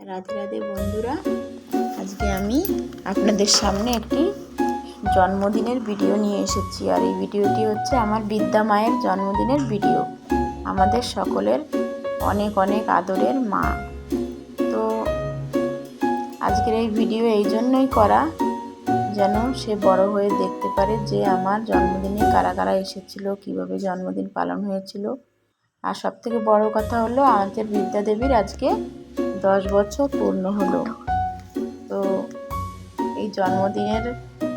রাধে রাধে বন্ধুরা, আজকে আমি আপনাদের সামনে একটি জন্মদিনের ভিডিও নিয়ে এসেছি। আর এই ভিডিওটি হচ্ছে আমার বিদ্যা মায়ের জন্মদিনের ভিডিও, আমাদের সকলের অনেক অনেক আদরের মা। তো আজকের এই ভিডিও এই জন্যই করা যেন সে বড় হয়ে দেখতে পারে যে আমার জন্মদিনে কারা কারা এসেছিল, কিভাবে জন্মদিন পালন হয়েছিল। আর সবথেকে বড় কথা হলো আমাদের বিদ্যা দেবীর আজকে 10 বছর পূর্ণ হলো। তো এই জন্মদিনের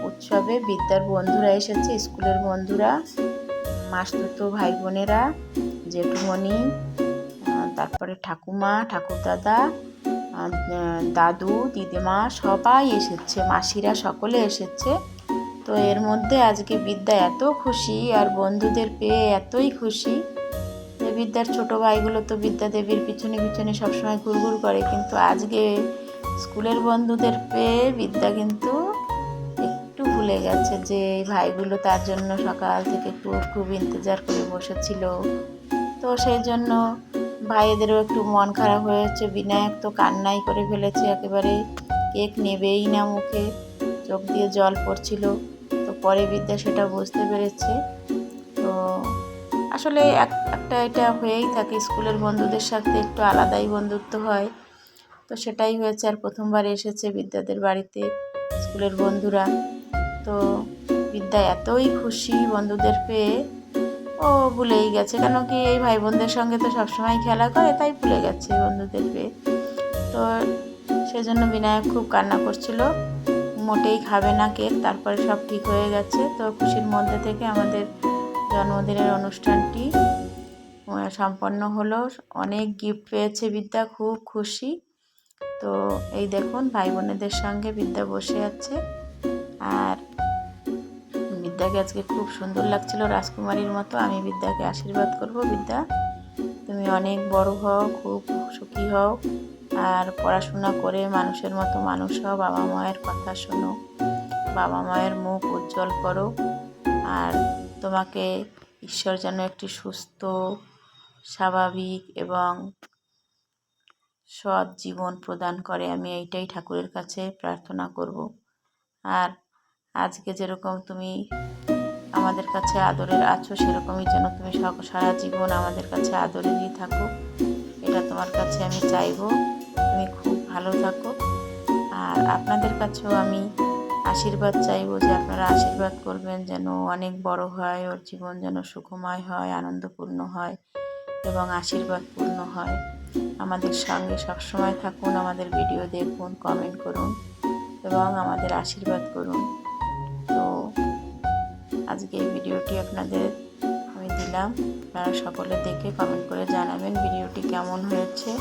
উৎসবে বিদ্যার বন্ধুরা এসেছে, স্কুলের বন্ধুরা, মাসতুতো ভাই বোনেরা, জেঠুমণি, তারপরে ঠাকুমা, ঠাকুরদাদা, দাদু, দিদিমা সবাই এসেছে, মাসিরা সকলে এসেছে। তো এর মধ্যে আজকে বিদ্যা এত খুশি আর বন্ধুদের পেয়ে এতই খুশি যে বিদ্যার ছোট ভাইগুলো তো বিদ্যা দেবীর পিছনে পিছনে সবসময় ঘুরঘুর করে, কিন্তু আজকে স্কুলের বন্ধুদের পেয়ে বিদ্যা কিন্তু একটু ভুলে গেছে যে এই ভাইগুলো তার জন্য সকাল থেকে খুব খুব ইন্তজার করে বসেছিল। তো সেই জন্য ভাইদেরও একটু মন খারাপ হয়েছে। বিনায়ক তো কান্নাই করে ফেলেছে, একেবারে কেক নেবেই না মুখে, চোখ দিয়ে জল পড়ছিল। তো পরে বিদ্যা সেটা বুঝতে পেরেছে। তো আসলে একটা এটা হয়েই থাকে, স্কুলের বন্ধুদের সাথে একটু আলাদাই বন্ধুত্ব হয়। তো সেটাই হয়েছে। আর প্রথমবার এসেছে বিদ্যাদের বাড়িতে স্কুলের বন্ধুরা। তো বিদ্যা এতই খুশি বন্ধুদের পেয়ে, ও ভুলেই গেছে, কেন কি এই ভাই বোনদের সঙ্গে তো সবসময় খেলা করে, তাই ভুলে গেছে বন্ধুদের পেয়ে। তো সেজন্য বিনায়ক খুব কান্না করছিল, মোটেই খাবে না কেক। তারপরে সব ঠিক হয়ে গেছে। তো খুশির মধ্যে থেকে আমাদের জন্মদিনের অনুষ্ঠানটি সম্পন্ন হলো। অনেক গিফট পেয়েছে বিদ্যা, খুব খুশি। তো এই দেখুন ভাই বোনেদের সঙ্গে বিদ্যা বসে আছে। আর বিদ্যাকে আজকে খুব সুন্দর লাগছিল, রাজকুমারীর মতো। আমি বিদ্যাকে আশীর্বাদ করব, বিদ্যা তুমি অনেক বড় হও, খুব সুখী হও, আর পড়াশোনা করে মানুষের মতো মানুষ হও, বাবা মায়ের কথা শোনো, বাবা মায়ের মুখ উজ্জ্বল করো। আর তোমাকে ঈশ্বর যেন একটি সুস্থ, স্বাভাবিক এবং সৎ জীবন প্রদান করে, আমি এইটাই ঠাকুরের কাছে প্রার্থনা করব। আর আজকে যেরকম তুমি আমাদের কাছে আদরের আছো, সেরকমই যেন তুমি সারা জীবন আমাদের কাছে আদরেরই থাকো, এটা তোমার কাছে আমি চাইবো। তুমি খুব ভালো থাকো। আর আপনাদের কাছেও আমি আশীর্বাদ চাইবো যে আপনারা আশীর্বাদ করবেন যেন অনেক বড় হয়, ওর জীবন যেন সুখময় হয়, আনন্দপূর্ণ হয় এবং আশীর্বাদপূর্ণ হয়। আমাদের সঙ্গে সবসময় থাকুন, আমাদের ভিডিও দেখুন, কমেন্ট করুন এবং আমাদের আশীর্বাদ করুন। তো আজকে এই ভিডিওটি আপনাদের আমি দিলাম, আপনারা সকলে দেখে কমেন্ট করে জানাবেন ভিডিওটি কেমন হয়েছে।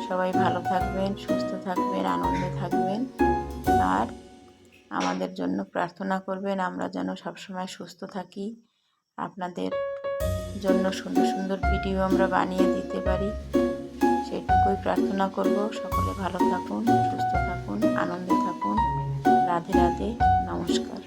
সবাই ভালো থাকবেন, সুস্থ থাকবেন, আনন্দে থাকবেন, আর আমাদের জন্য প্রার্থনা করবেন আমরা যেন সবসময় সুস্থ থাকি, আপনাদের জন্য সুন্দর সুন্দর ভিডিও আমরা বানিয়ে দিতে পারি, সেইটুকুই প্রার্থনা করব। সকলে ভালো থাকুন, সুস্থ থাকুন, আনন্দে থাকুন। রাধে রাধে, নমস্কার।